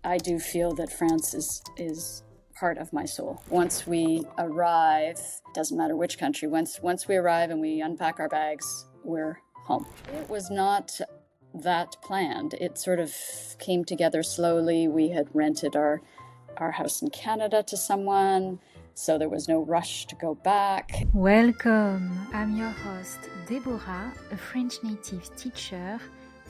I do feel that France is part of my soul. Once we arrive, doesn't matter which country, once we arrive and we unpack our bags, we're home. It was not that planned. It sort of came together slowly. We had rented our house in Canada to someone, so there was no rush to go back. Welcome! I'm your host, Deborah, a French native teacher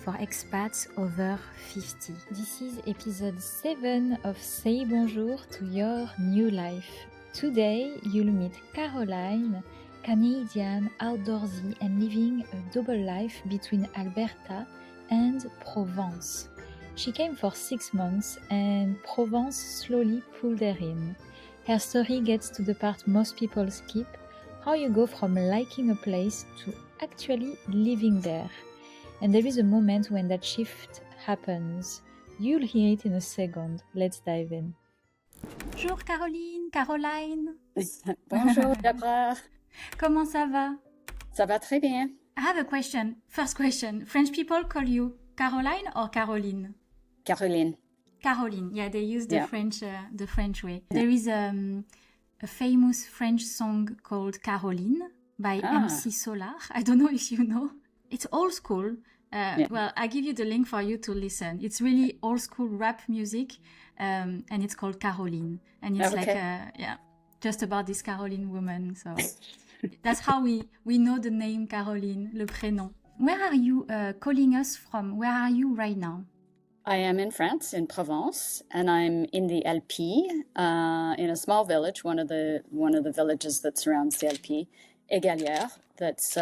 for expats over 50. This is episode 7 of Say Bonjour to Your New Life. Today, you'll meet Carolyne, Canadian, outdoorsy and living a double life between Alberta and Provence. She came for 6 months and Provence slowly pulled her in. Her story gets to the part most people skip, how you go from liking a place to actually living there. And there is a moment when that shift happens. You'll hear it in a second. Let's dive in. Bonjour Caroline, Carolyne. Bonjour Deborah. Comment ça va? Ça va très bien. I have a question. First question. French people call you Caroline or Caroline? Caroline. Caroline. Yeah, they use the French way. Yeah. There is a famous French song called Caroline by MC Solar. I don't know if you know. It's old school. Well, I give you the link for you to listen. It's really old school rap music, and it's called Caroline. And it's just about this Caroline woman. So that's how we know the name Caroline, le prénom. Where are you calling us from? Where are you right now? I am in France, in Provence, and I'm in the LP, in a small village, one of the villages that surrounds the LP, Égalière, that's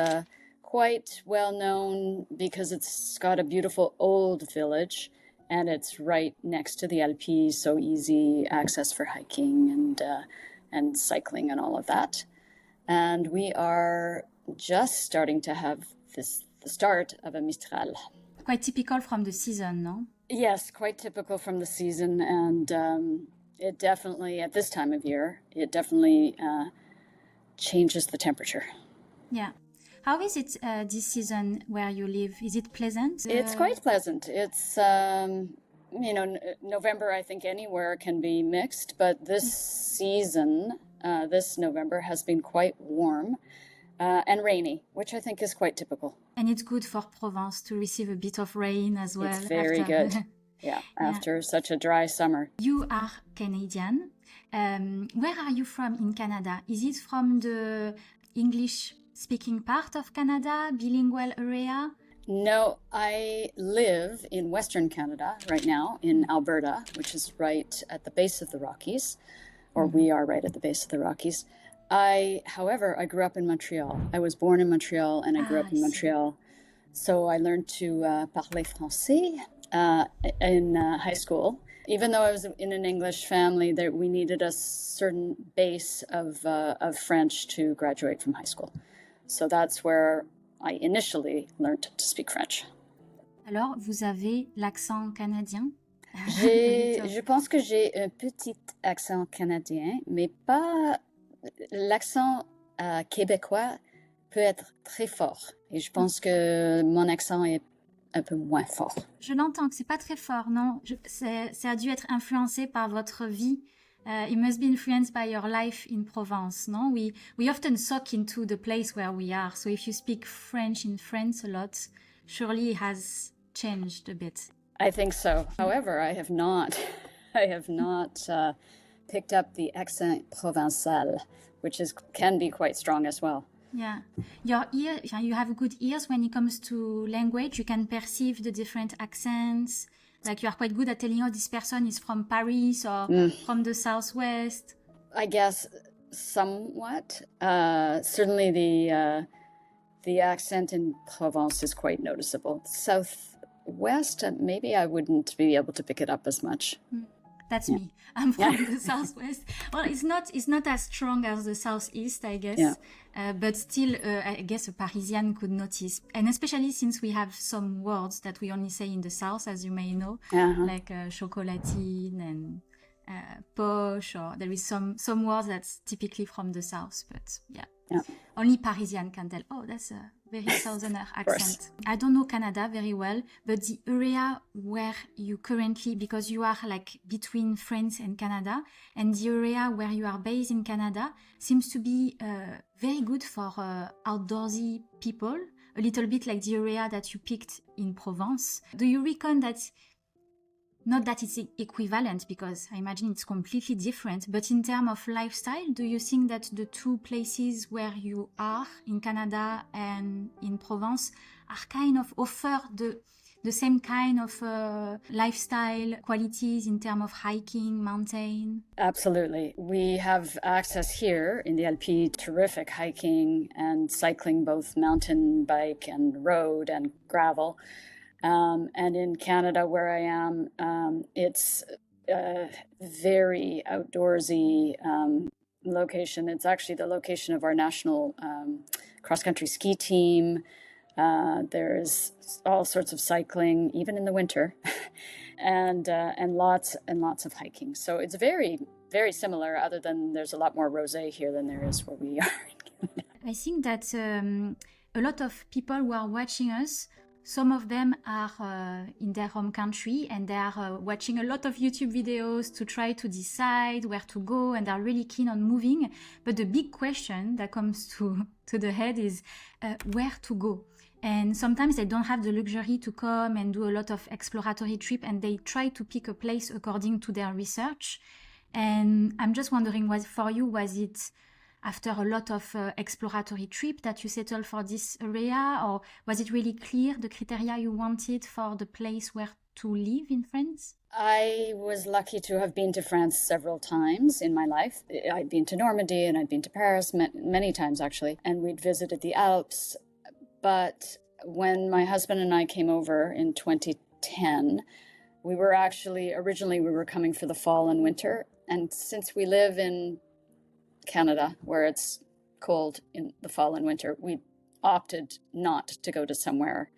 quite well known because it's got a beautiful old village and it's right next to the LP, so easy access for hiking and cycling and all of that. And we are just starting to have the start of a Mistral. Quite typical from the season, no? Yes, quite typical from the season, and it definitely, at this time of year, it definitely changes the temperature. Yeah. How is it this season where you live? Is it pleasant? It's quite pleasant. It's, November, I think anywhere can be mixed, but this season, this November has been quite warm and rainy, which I think is quite typical. And it's good for Provence to receive a bit of rain as well. It's very good. After such a dry summer. You are Canadian. Where are you from in Canada? Is it from the English-speaking part of Canada, bilingual area? No, I live in Western Canada right now, in Alberta, which is right at the base of the Rockies, or we are right at the base of the Rockies. However, I grew up in Montreal. I was born in Montreal and I grew up in Montreal. So I learned to parler français in high school. Even though I was in an English family, we needed a certain base of French to graduate from high school. So that's where I initially learned to speak French. Alors, vous avez l'accent canadien? Je pense que j'ai un petit accent canadien, mais pas... L'accent québécois peut être très fort. Et je pense que mon accent est un peu moins fort. Je l'entends que c'est pas très fort, non? Ça a dû être influencé par votre vie. It must be influenced by your life in Provence, no? We often soak into the place where we are. So if you speak French in France a lot, surely it has changed a bit. I think so. However, I have not picked up the accent provençal, which can be quite strong as well. Yeah. You have good ears when it comes to language. You can perceive the different accents. Like you are quite good at telling, this person is from Paris or from the Southwest. I guess somewhat. Certainly the accent in Provence is quite noticeable. Southwest, maybe I wouldn't be able to pick it up as much. That's me. I'm from the Southwest. Well, it's not as strong as the Southeast, I guess. Yeah. But still, I guess a Parisian could notice. And especially since we have some words that we only say in the South, as you may know, like chocolatine and poche, or there is some words that's typically from the South. But yeah. Yeah. Only Parisian can tell, oh, that's a very southerner accent. I don't know Canada very well, but the area where you currently, because you are like between France and Canada, and the area where you are based in Canada seems to be very good for outdoorsy people, a little bit like the area that you picked in Provence. Do you reckon that, not that it's equivalent, because I imagine it's completely different, but in terms of lifestyle, do you think that the two places where you are, in Canada and in Provence, are kind of offer the same kind of lifestyle qualities in terms of hiking, mountain? Absolutely. We have access here in the Alpes, terrific hiking and cycling, both mountain bike and road and gravel. And in Canada, where I am, it's a very outdoorsy location. It's actually the location of our national cross-country ski team. There's all sorts of cycling, even in the winter, and lots of hiking. So it's very, very similar, other than there's a lot more rosé here than there is where we are. I think that a lot of people who are watching us, some of them are in their home country and they are watching a lot of YouTube videos to try to decide where to go, and are really keen on moving. But the big question that comes to the head is where to go. And sometimes they don't have the luxury to come and do a lot of exploratory trip, and they try to pick a place according to their research. And I'm just wondering, for you, was it after a lot of exploratory trip that you settled for this area, or was it really clear the criteria you wanted for the place where to live in France? I was lucky to have been to France several times in my life. I'd been to Normandy and I'd been to Paris many times, actually, and we'd visited the Alps. But when my husband and I came over in 2010, originally we were coming for the fall and winter. And since we live in Canada, where it's cold in the fall and winter, we opted not to go to somewhere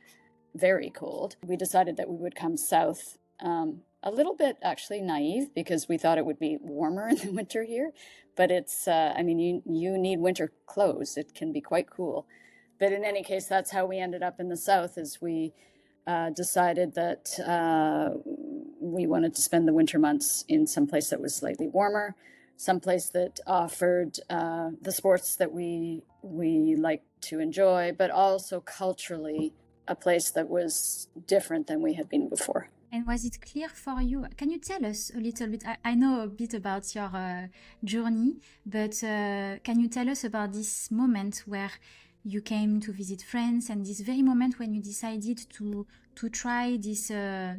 very cold. We decided that we would come south, a little bit actually naive, because we thought it would be warmer in the winter here. But it's, you need winter clothes. It can be quite cool. But in any case, that's how we ended up in the south, is we decided that we wanted to spend the winter months in some place that was slightly warmer, someplace that offered the sports that we like to enjoy, but also culturally a place that was different than we had been before. And was it clear for you? Can you tell us a little bit? I know a bit about your journey, but can you tell us about this moment where you came to visit France, and this very moment when you decided to try this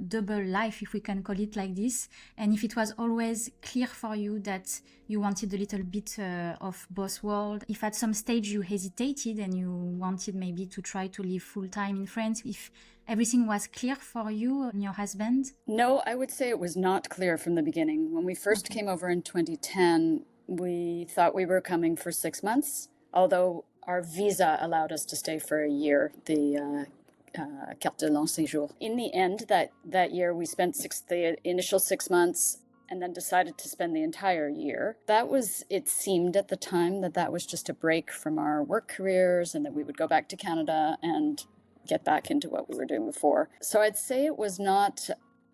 double life, if we can call it like this, and if it was always clear for you that you wanted a little bit of both worlds, if at some stage you hesitated and you wanted maybe to try to live full-time in France, if everything was clear for you and your husband? No, I would say it was not clear from the beginning. When we first came over in 2010, we thought we were coming for 6 months, although our visa allowed us to stay for a year, the carte de long séjour. In the end, that year, we spent the initial 6 months and then decided to spend the entire year. It seemed at the time that was just a break from our work careers, and that we would go back to Canada and get back into what we were doing before. So I'd say it was not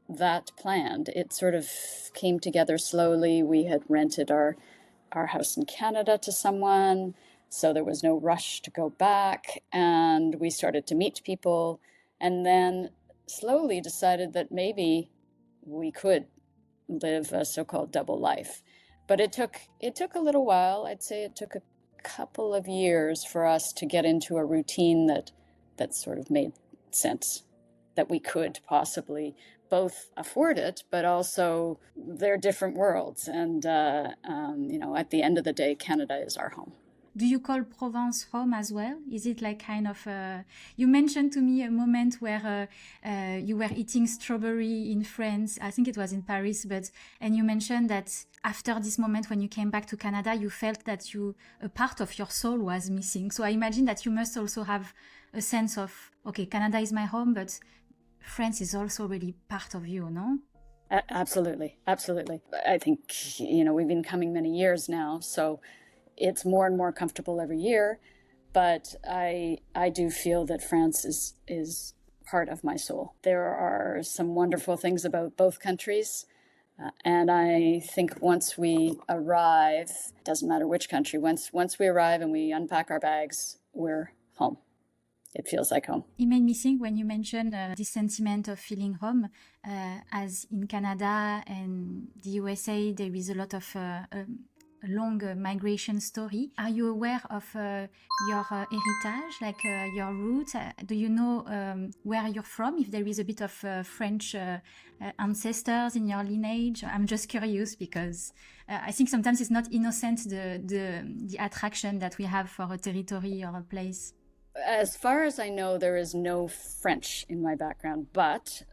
that planned. It sort of came together slowly. We had rented our house in Canada to someone, so there was no rush to go back, and we started to meet people, and then slowly decided that maybe we could live a so-called double life. But it took a little while. I'd say it took a couple of years for us to get into a routine that sort of made sense, that we could possibly both afford it, but also they're different worlds. And, at the end of the day, Canada is our home. Do you call Provence home as well? Is it like kind of... you mentioned to me a moment where you were eating strawberry in France. I think it was in Paris, and you mentioned that after this moment when you came back to Canada, you felt that a part of your soul was missing. So I imagine that you must also have a sense of, okay, Canada is my home, but France is also really part of you, no? Absolutely. I think, we've been coming many years now, so it's more and more comfortable every year, but I do feel that France is part of my soul. There are some wonderful things about both countries. And I think once we arrive, doesn't matter which country, once we arrive and we unpack our bags, we're home. It feels like home. It made me think when you mentioned this sentiment of feeling home, as in Canada and the USA, there is a lot of long migration story. Are you aware of your heritage, like your roots? Do you know where you're from? If there is a bit of French ancestors in your lineage? I'm just curious because I think sometimes it's not innocent the attraction that we have for a territory or a place. As far as I know, there is no French in my background, but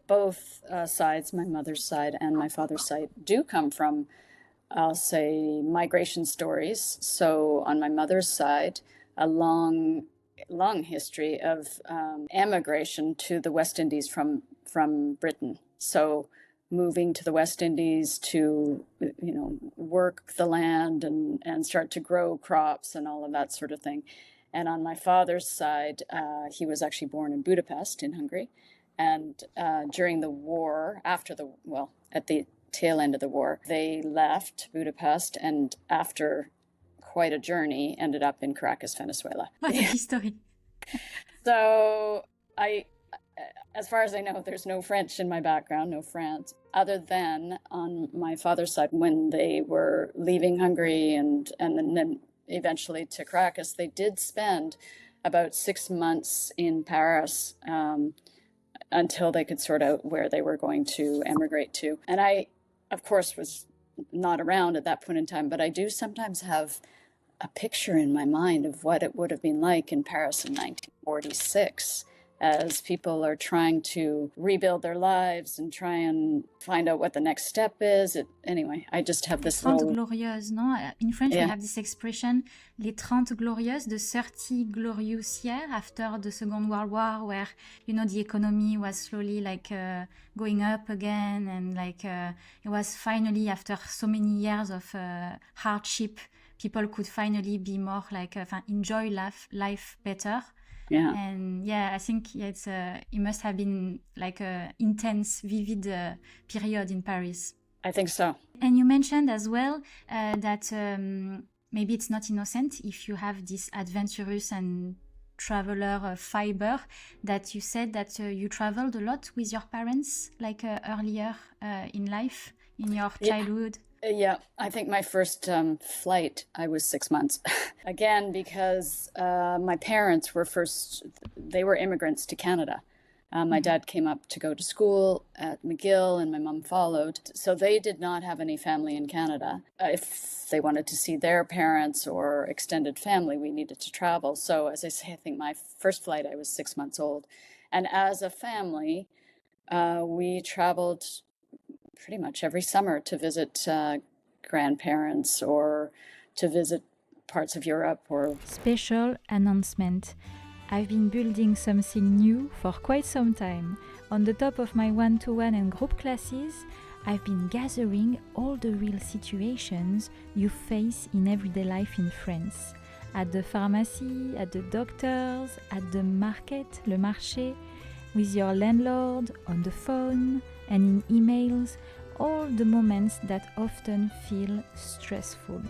both sides, my mother's side and my father's side, do come from, I'll say, migration stories. So on my mother's side, a long history of emigration to the West Indies from Britain. So moving to the West Indies to, work the land and start to grow crops and all of that sort of thing. And on my father's side, he was actually born in Budapest in Hungary. And during the war, at the tail end of the war, they left Budapest and after quite a journey ended up in Caracas, Venezuela. What a history. So as far as I know, there's no French in my background, no France, other than on my father's side when they were leaving Hungary and then eventually to Caracas. They did spend about 6 months in Paris until they could sort out where they were going to emigrate to. And I, of course, was not around at that point in time, but I do sometimes have a picture in my mind of what it would have been like in Paris in 1946 as people are trying to rebuild their lives and try and find out what the next step is. Anyway, I just have this Trente glorieuses, no? In French, we have this expression, les 30 glorieuses, the 30 glorious years after the Second World War, where, the economy was slowly going up again. And it was finally, after so many years of hardship, people could finally be more enjoy life better. Yeah. And I think it must have been a intense, vivid period in Paris. I think so. And you mentioned as well that maybe it's not innocent if you have this adventurous and traveler fiber, that you said that you traveled a lot with your parents, earlier in life, in your childhood. Yeah, I think my first flight, I was 6 months. Again, because my parents they were immigrants to Canada. My dad came up to go to school at McGill and my mom followed. So they did not have any family in Canada. If they wanted to see their parents or extended family, we needed to travel. So as I say, I think my first flight, I was 6 months old. And as a family, we traveled pretty much every summer to visit grandparents or to visit parts of Europe. Or special announcement. I've been building something new for quite some time. On the top of my one-to-one and group classes, I've been gathering all the real situations you face in everyday life in France. At the pharmacy, at the doctors, at the market, le marché, with your landlord, on the phone, and in emails, all the moments that often feel stressful.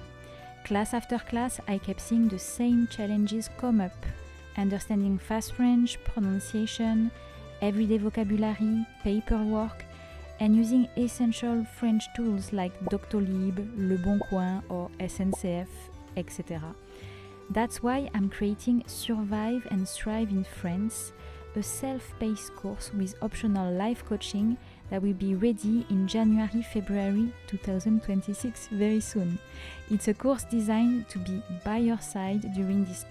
Class after class, I kept seeing the same challenges come up. Understanding fast French, pronunciation, everyday vocabulary, paperwork, and using essential French tools like Doctolib, Le Bon Coin, or SNCF, etc. That's why I'm creating Survive and Thrive in France, a self-paced course with optional life coaching that will be ready in January-February 2026, very soon. It's a course designed to be by your side during this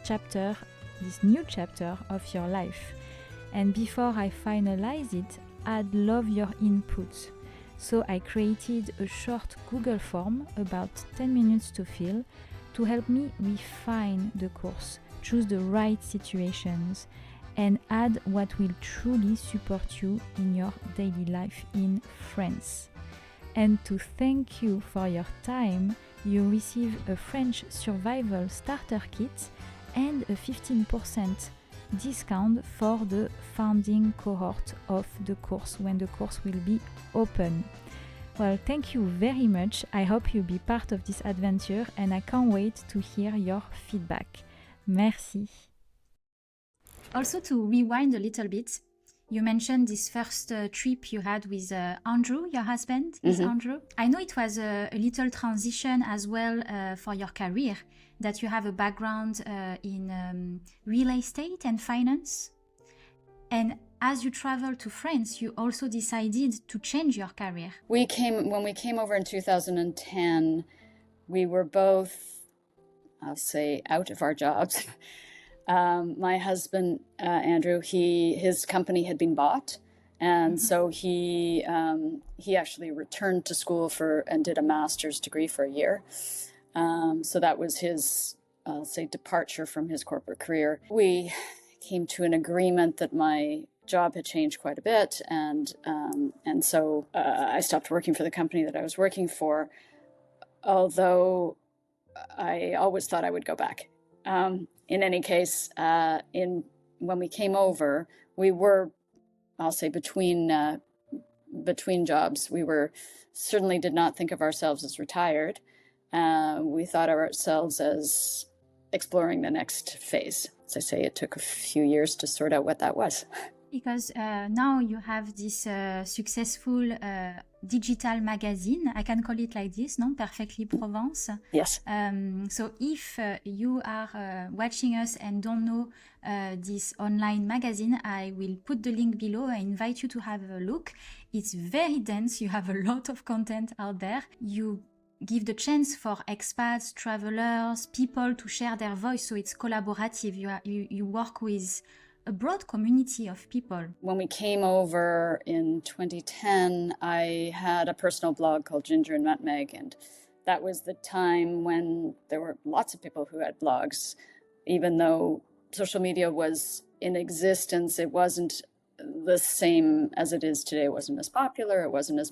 new chapter of your life. And before I finalize it, I'd love your input. So I created a short Google form, about 10 minutes to fill, to help me refine the course, choose the right situations, and add what will truly support you in your daily life in France. And to thank you for your time, you receive a French survival starter kit and a 15% discount for the founding cohort of the course when the course will be open. Well, thank you very much. I hope you'll be part of this adventure and I can't wait to hear your feedback. Merci. Also, to rewind a little bit, you mentioned this first trip you had with Andrew, your husband, is Andrew. I know it was a little transition as well for your career, that you have a background in real estate and finance. And as you traveled to France, you also decided to change your career. When we came over in 2010, we were both, I'll say, out of our jobs. My husband, Andrew, his company had been bought. And so he actually returned to school and did a master's degree for a year. So that was his, I'll say, departure from his corporate career. We came to an agreement that my job had changed quite a bit. And so I stopped working for the company that I was working for, although I always thought I would go back. In any case, when we came over, we were, I'll say, between jobs. We certainly did not think of ourselves as retired. We thought of ourselves as exploring the next phase. As I say, it took a few years to sort out what that was. Because now you have this successful digital magazine, I can call it like this, no? Perfectly Provence. Yes. So if you are watching us and don't know this online magazine, I will put the link below. I invite you to have a look. It's very dense. You have a lot of content out there. You give the chance for expats, travelers, people to share their voice. So it's collaborative. You work with a broad community of people. When we came over in 2010, I had a personal blog called Ginger and Nutmeg, and that was the time when there were lots of people who had blogs. Even though social media was in existence, it wasn't the same as it is today. It wasn't as popular, it wasn't as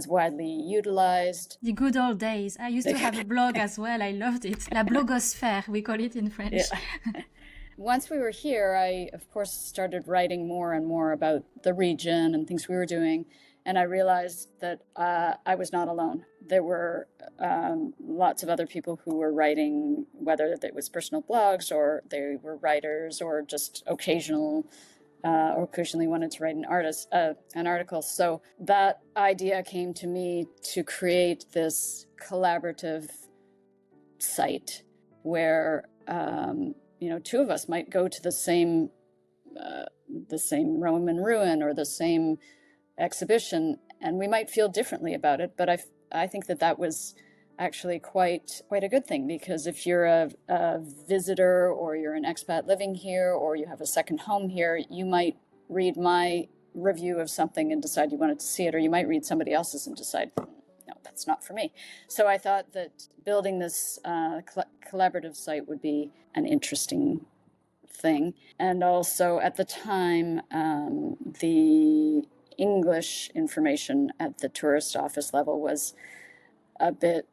widely utilized. The good old days. I used to have a blog as well. I loved it. La blogosphère, we call it in French. Yeah. Once we were here, I, of course, started writing more and more about the region and things we were doing. And I realized that I was not alone. There were lots of other people who were writing, whether it was personal blogs or they were writers or just occasionally wanted to write an article. So that idea came to me to create this collaborative site where two of us might go to the same Roman ruin or the same exhibition, and we might feel differently about it. But I think that was actually quite a good thing, because if you're a visitor or you're an expat living here or you have a second home here, you might read my review of something and decide you wanted to see it, or you might read somebody else's and decide, no, that's not for me. So I thought that building this collaborative site would be an interesting thing. And also at the time, the English information at the tourist office level was a bit,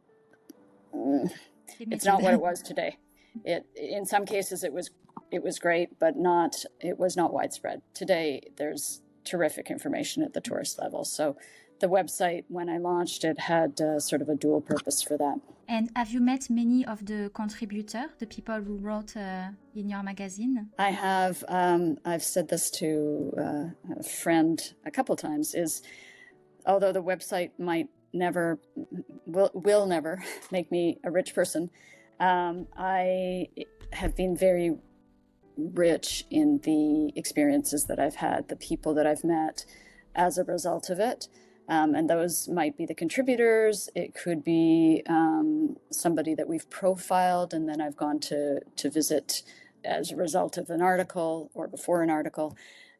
it's not what it was today. In some cases it was great, but it was not widespread. Today there's terrific information at the tourist level. So the website, when I launched it, had sort of a dual purpose for that. And have you met many of the contributors, the people who wrote in your magazine? I have. I've said this to a friend a couple times, although the website will never make me a rich person, I have been very rich in the experiences that I've had, the people that I've met as a result of it. And those might be the contributors. It could be somebody that we've profiled and then I've gone to visit as a result of an article or before an article.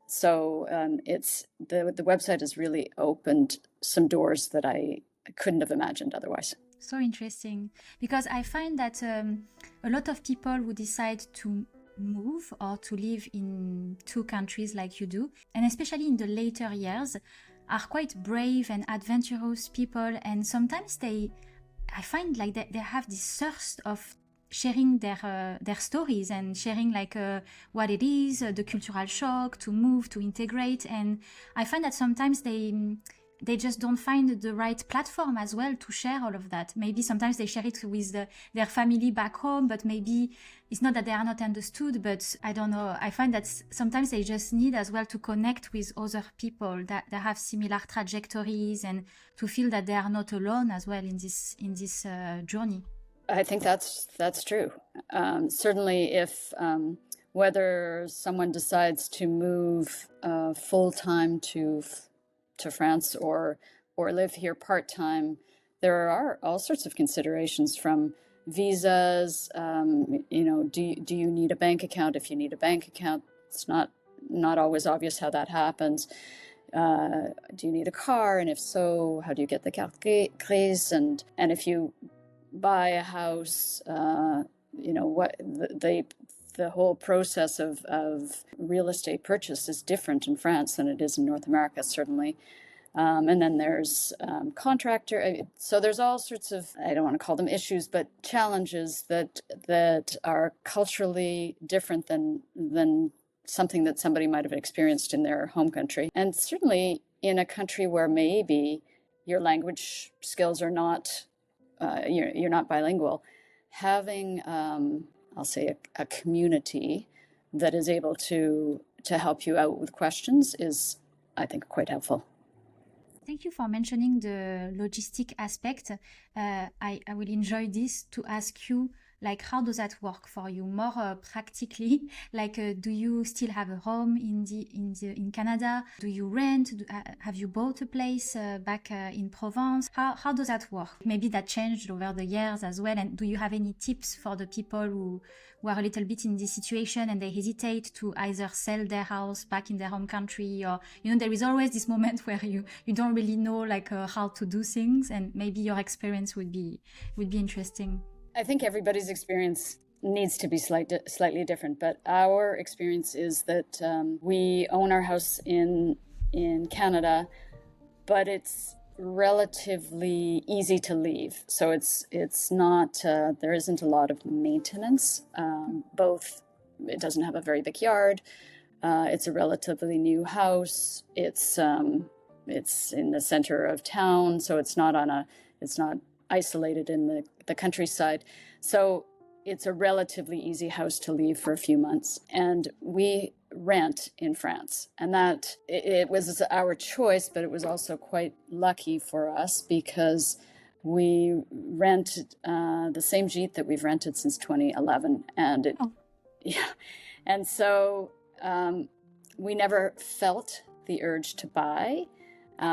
So it's the website has really opened some doors that I couldn't have imagined otherwise. So interesting, because I find that a lot of people who decide to move or to live in two countries like you do, and especially in the later years, are quite brave and adventurous people, and sometimes I find like they have this thirst of sharing their stories and sharing like what it is, the cultural shock, to move, to integrate. And I find that sometimes they just don't find the right platform as well to share all of that. Maybe sometimes they share it with their family back home, but maybe it's not that they are not understood, but I don't know. I find that sometimes they just need as well to connect with other people that have similar trajectories, and to feel that they are not alone as well in this journey. I think that's true. Certainly, if whether someone decides to move full-time to France or live here part-time, there are all sorts of considerations, from visas. Do you need a bank account? If you need a bank account, it's not always obvious how that happens. Do you need a car? And if so, how do you get the carte grise? And if you buy a house, what the whole process of real estate purchase is different in France than it is in North America, certainly. And then there's contractor. So there's all sorts of, I don't want to call them issues, but challenges that are culturally different than something that somebody might have experienced in their home country. And certainly in a country where maybe your language skills are not, you're not bilingual, having, I'll say, a community that is able to help you out with questions is, I think, quite helpful. Thank you for mentioning the logistic aspect. I will enjoy this to ask you, like, how does that work for you more practically? Like, do you still have a home in Canada? Do you rent? Have you bought a place back in Provence? How does that work? Maybe that changed over the years as well. And do you have any tips for the people who are a little bit in this situation and they hesitate to either sell their house back in their home country, or, there is always this moment where you don't really know like how to do things, and maybe your experience would be interesting. I think everybody's experience needs to be slightly different, but our experience is that we own our house in Canada, but it's relatively easy to leave. So it's not, there isn't a lot of maintenance. It doesn't have a very big yard. It's a relatively new house. It's in the center of town, so it's not isolated in the countryside. So it's a relatively easy house to leave for a few months. And we rent in France. And that it was our choice, but it was also quite lucky for us because we rented the same gîte that we've rented since 2011. And and so we never felt the urge to buy,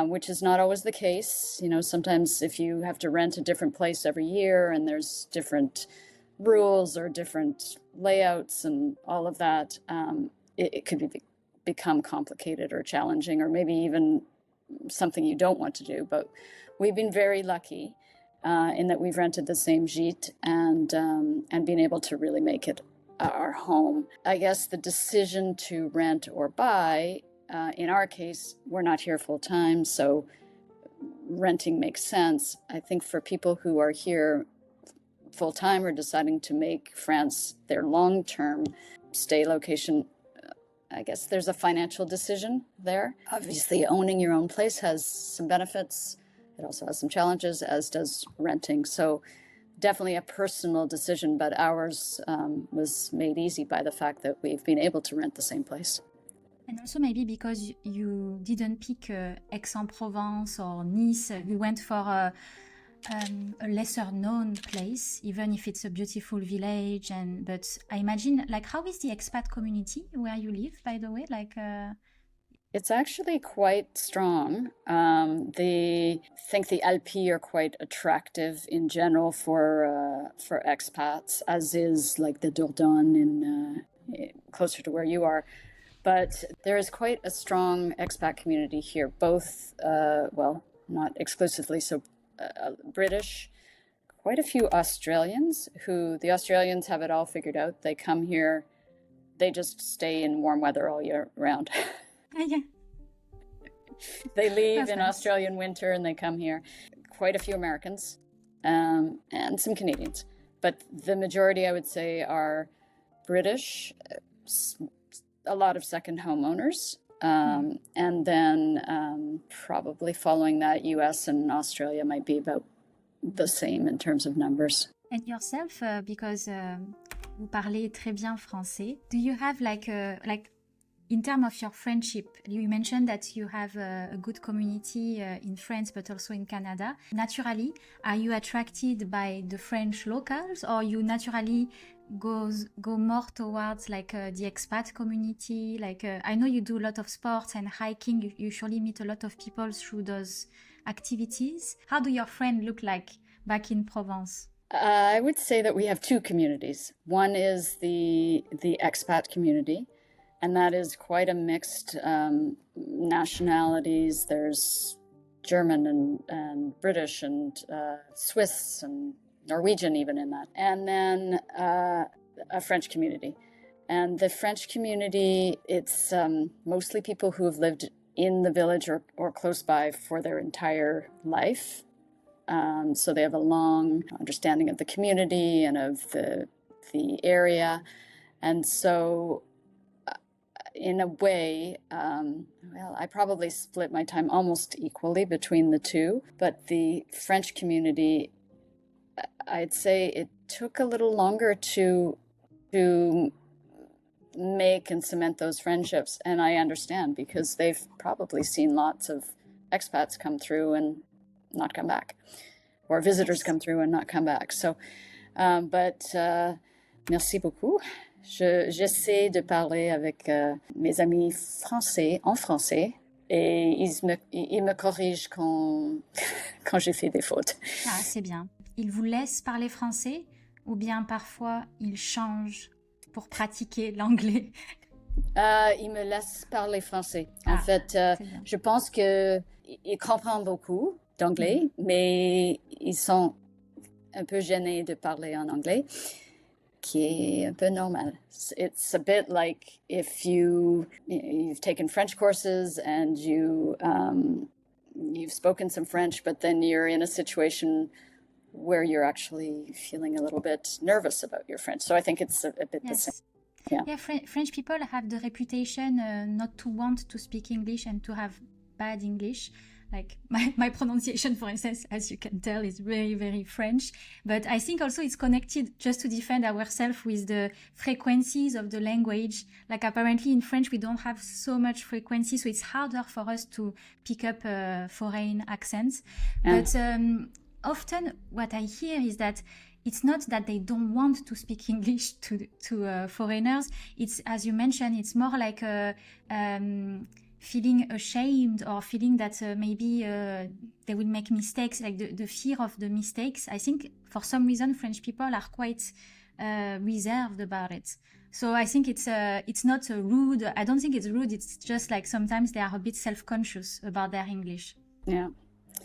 which is not always the case. Sometimes if you have to rent a different place every year and there's different rules or different layouts and all of that, it could become complicated or challenging, or maybe even something you don't want to do. But we've been very lucky in that we've rented the same gîte and been able to really make it our home. I guess the decision to rent or buy, in our case, we're not here full time, so renting makes sense. I think for people who are here full time or deciding to make France their long-term stay location, I guess there's a financial decision there. Obviously, owning your own place has some benefits. It also has some challenges, as does renting. So definitely a personal decision, but ours was made easy by the fact that we've been able to rent the same place. And also maybe because you didn't pick Aix-en-Provence or Nice, you went for a lesser known place, even if it's a beautiful village. But I imagine, like, how is the expat community where you live, by the way? It's actually quite strong. I think the Alpes are quite attractive in general for expats, as is like the Dordogne in closer to where you are. But there is quite a strong expat community here, both, not exclusively, so British, quite a few Australians the Australians have it all figured out. They come here, they just stay in warm weather all year round. Yeah. They leave That's in nice. Australia in winter and they come here. Quite a few Americans and some Canadians. But the majority, I would say, are British, a lot of second homeowners. And then probably following that, US and Australia might be about the same in terms of numbers. And yourself, because vous parlez très bien français, do you have like in terms of your friendship, you mentioned that you have a good community in France, but also in Canada. Naturally, are you attracted by the French locals, or you naturally go more towards like the expat community? Like I know you do a lot of sports and hiking. You usually meet a lot of people through those activities. How do your friends look like back in Provence? I would say that we have two communities. One is the expat community, and that is quite a mixed nationalities. There's German and British and Swiss and Norwegian even in that. And then a French community. And the French community, it's mostly people who have lived in the village or close by for their entire life. So they have a long understanding of the community and of the area. And so in a way, well, I probably split my time almost equally between the two. But the French community, I'd say it took a little longer to make and cement those friendships. And I understand, because they've probably seen lots of expats come through and not come back, or visitors come through and not come back. So, merci beaucoup. J'essaie de parler avec mes amis français en français, et ils me corrigent quand j'ai fait des fautes. Ah, c'est bien. Ils vous laissent parler français, ou bien parfois ils changent pour pratiquer l'anglais? Ils me laissent parler français. En fait, je pense qu'ils comprennent beaucoup d'anglais, mais ils sont un peu gênés de parler en anglais, qui est un peu normal. It's a bit like if you've taken French courses and you've spoken some French, but then you're in a situation where you're actually feeling a little bit nervous about your French. So I think it's a bit the same. Yeah, French people have the reputation not to want to speak English and to have bad English. Like my pronunciation, for instance, as you can tell, is very, very French. But I think also it's connected just to defend ourselves with the frequencies of the language. Like apparently in French, we don't have so much frequency, so it's harder for us to pick up foreign accents. But often what I hear is that it's not that they don't want to speak English to foreigners. It's, as you mentioned, it's more like feeling ashamed, or feeling that maybe they will make mistakes, like the fear of the mistakes. I think for some reason French people are quite reserved about it. So I think it's not rude. I don't think it's rude. It's just like sometimes they are a bit self-conscious about their English. Yeah.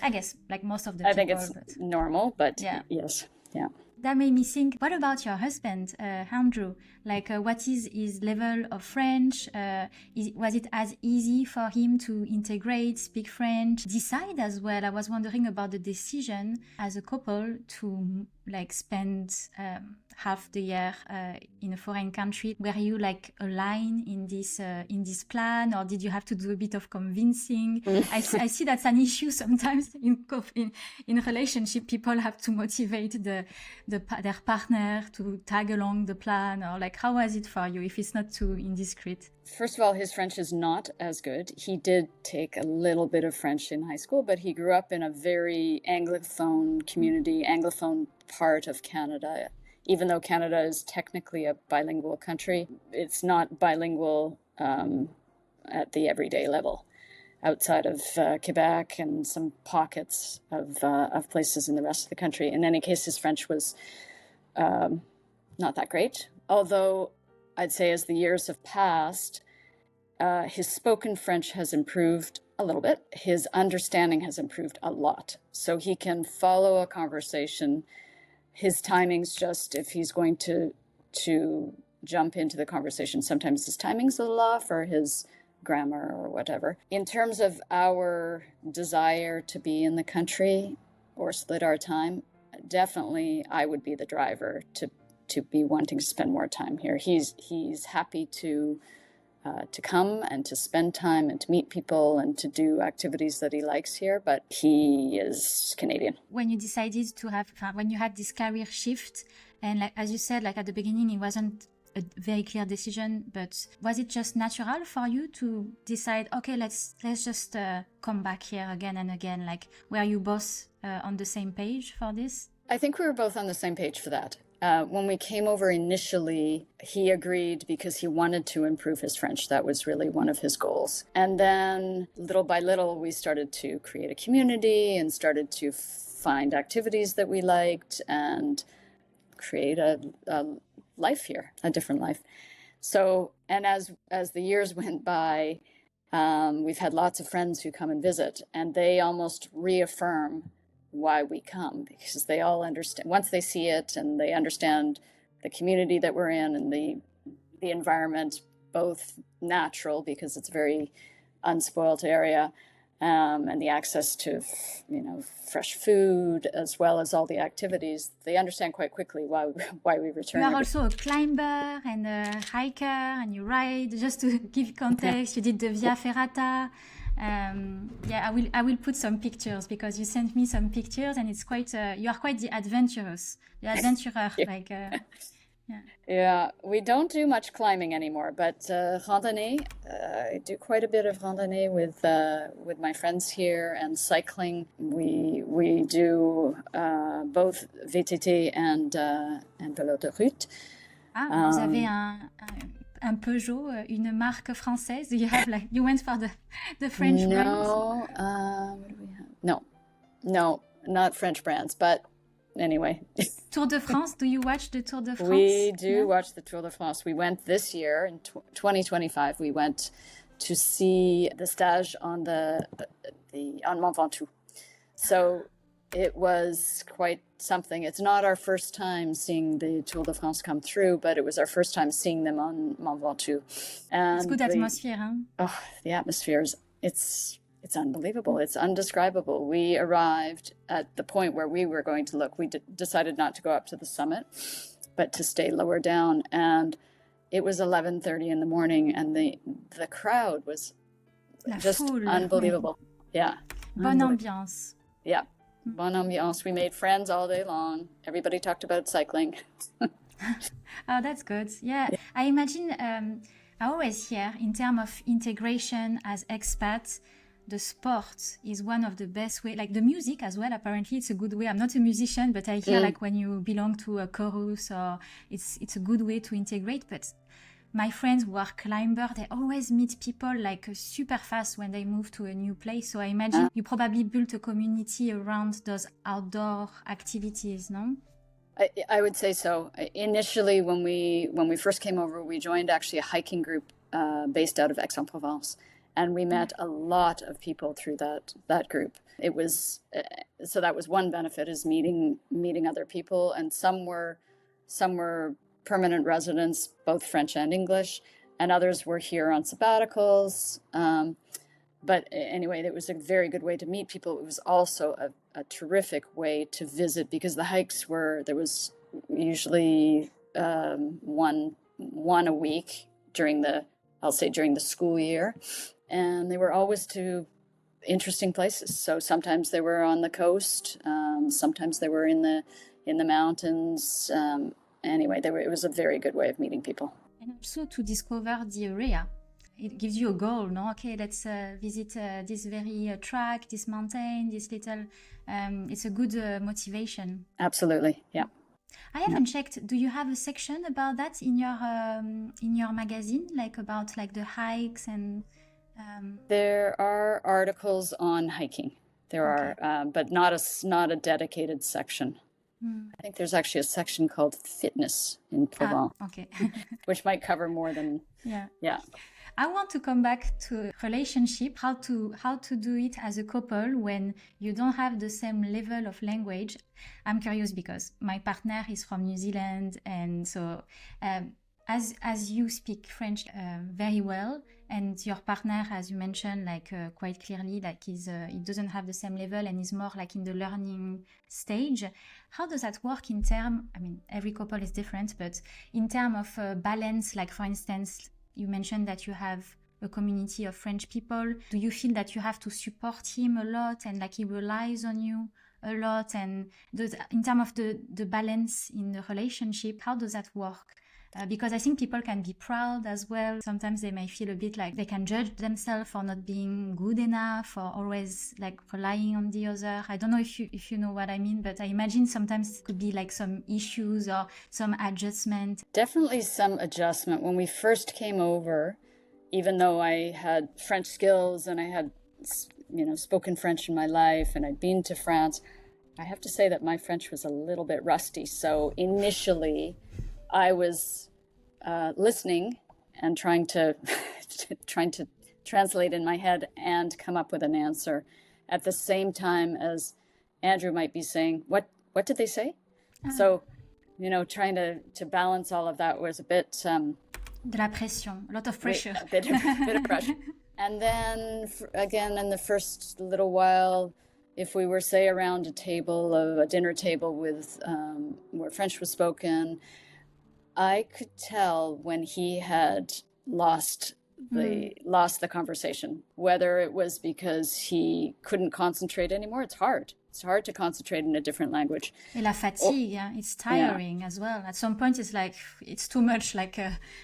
I guess like most of the people. I think it's normal, but yes. Yeah. That made me think, what about your husband, Andrew? Like, what is his level of French? Was it as easy for him to integrate, speak French, decide as well? I was wondering about the decision as a couple to like spend half the year in a foreign country. Were you like aligned in this plan, or did you have to do a bit of convincing? I see that's an issue sometimes in relationship. People have to motivate their partner to tag along the plan, or like, how was it for you, if it's not too indiscreet? First of all, his French is not as good. He did take a little bit of French in high school, but he grew up in a very Anglophone community, Anglophone part of Canada. Even though Canada is technically a bilingual country, it's not bilingual at the everyday level. Outside of Quebec and some pockets of places in the rest of the country. In any case, his French was not that great. Although I'd say as the years have passed, his spoken French has improved a little bit. His understanding has improved a lot. So he can follow a conversation. His timing's just, if he's going to jump into the conversation, sometimes his timing's a little off, or his grammar or whatever. In terms of our desire to be in the country or split our time, definitely I would be the driver to be wanting to spend more time here. He's happy to come and to spend time and to meet people and to do activities that he likes here, but he is Canadian. When you decided to have, when you had this career shift, and like, as you said, like at the beginning, it wasn't a very clear decision, but was it just natural for you to decide, okay, let's just come back here again and again? Like, were you both on the same page for this? I think we were both on the same page for that. When we came over initially, he agreed because he wanted to improve his French. That was really one of his goals. And then little by little, we started to create a community and started to find activities that we liked and create a life here, a different life. So, and as the years went by, we've had lots of friends who come and visit, and they almost reaffirm why we come, because they all understand, once they see it and they understand the community that we're in and the environment, both natural because it's a very unspoilt area, and the access to fresh food as well as all the activities, they understand quite quickly why we return. You are also a climber and a hiker, and you ride. Just to give context, you did the Via Ferrata. I will put some pictures because you sent me some pictures, and it's quite. You are quite the adventurer. Yeah. Yeah, we don't do much climbing anymore, but randonnée, I do quite a bit of randonnée with my friends here, and cycling. We do both VTT and vélo de route. Vous avez un Peugeot, une marque française. Do you have you went for the French brands? What do we have? No, not French brands, but anyway. Tour de France, do you watch the Tour de France? We do watch the Tour de France. We went this year in 2025. We went to see the stage on on Mont Ventoux. So it was quite something. It's not our first time seeing the Tour de France come through, but it was our first time seeing them on Mont Ventoux. And it's good atmosphere, huh? Oh, the atmosphere is, it's unbelievable. It's undescribable. We arrived at the point where we were going to look. We decided not to go up to the summit, but to stay lower down. And it was 11:30 in the morning, and the crowd was just unbelievable. Yeah. Bonne ambiance. Yeah. Bonne ambiance. We made friends all day long. Everybody talked about cycling. Oh, that's good. Yeah. I imagine, I always hear in terms of integration as expats, the sport is one of the best way, like the music as well. Apparently it's a good way. I'm not a musician, but I hear like when you belong to a chorus, or it's a good way to integrate. But my friends who are climbers, they always meet people like super fast when they move to a new place. So I imagine you probably built a community around those outdoor activities, no? I would say so. Initially, when we first came over, we joined actually a hiking group based out of Aix-en-Provence. And we met a lot of people through that group. It was so that was one benefit, is meeting other people, and some were permanent residents, both French and English, and others were here on sabbaticals. But anyway, it was a very good way to meet people. It was also a terrific way to visit, because the hikes there was usually one a week during the school year. And they were always to interesting places. So sometimes they were on the coast, sometimes they were in the mountains. Anyway, it was a very good way of meeting people. And also to discover the area. It gives you a goal, no? Okay, let's visit this very track, this mountain, this little. It's a good motivation. Absolutely, yeah. I haven't checked. Do you have a section about that in your magazine, like about like the hikes and? There are articles on hiking. There are, but not a dedicated section. I think there's actually a section called fitness in Provence, which might cover more than. Yeah. I want to come back to relationship, how to do it as a couple when you don't have the same level of language. I'm curious because my partner is from New Zealand, and so as you speak French very well, and your partner, as you mentioned, like quite clearly, like he doesn't have the same level and is more like in the learning stage. How does that work in term? I mean, every couple is different, but in terms of balance, like for instance, you mentioned that you have a community of French people. Do you feel that you have to support him a lot and like he relies on you a lot? And in terms of the balance in the relationship, how does that work? Because I think people can be proud as well. Sometimes they may feel a bit like they can judge themselves for not being good enough or always like relying on the other. I don't know if you know what I mean, but I imagine sometimes it could be like some issues or some adjustment. Definitely some adjustment. When we first came over, even though I had French skills and I had, spoken French in my life and I'd been to France, I have to say that my French was a little bit rusty. So initially, I was listening and trying to translate in my head and come up with an answer at the same time as Andrew might be saying, what did they say? So, trying to balance all of that was a bit... de la pression, a lot of pressure. A bit of pressure. And then, again, in the first little while, if we were, say, around a dinner table with where French was spoken, I could tell when he had lost the conversation, whether it was because he couldn't concentrate anymore. It's hard to concentrate in a different language. Et la fatigue, it's tiring as well. At some point, it's like, it's too much. Like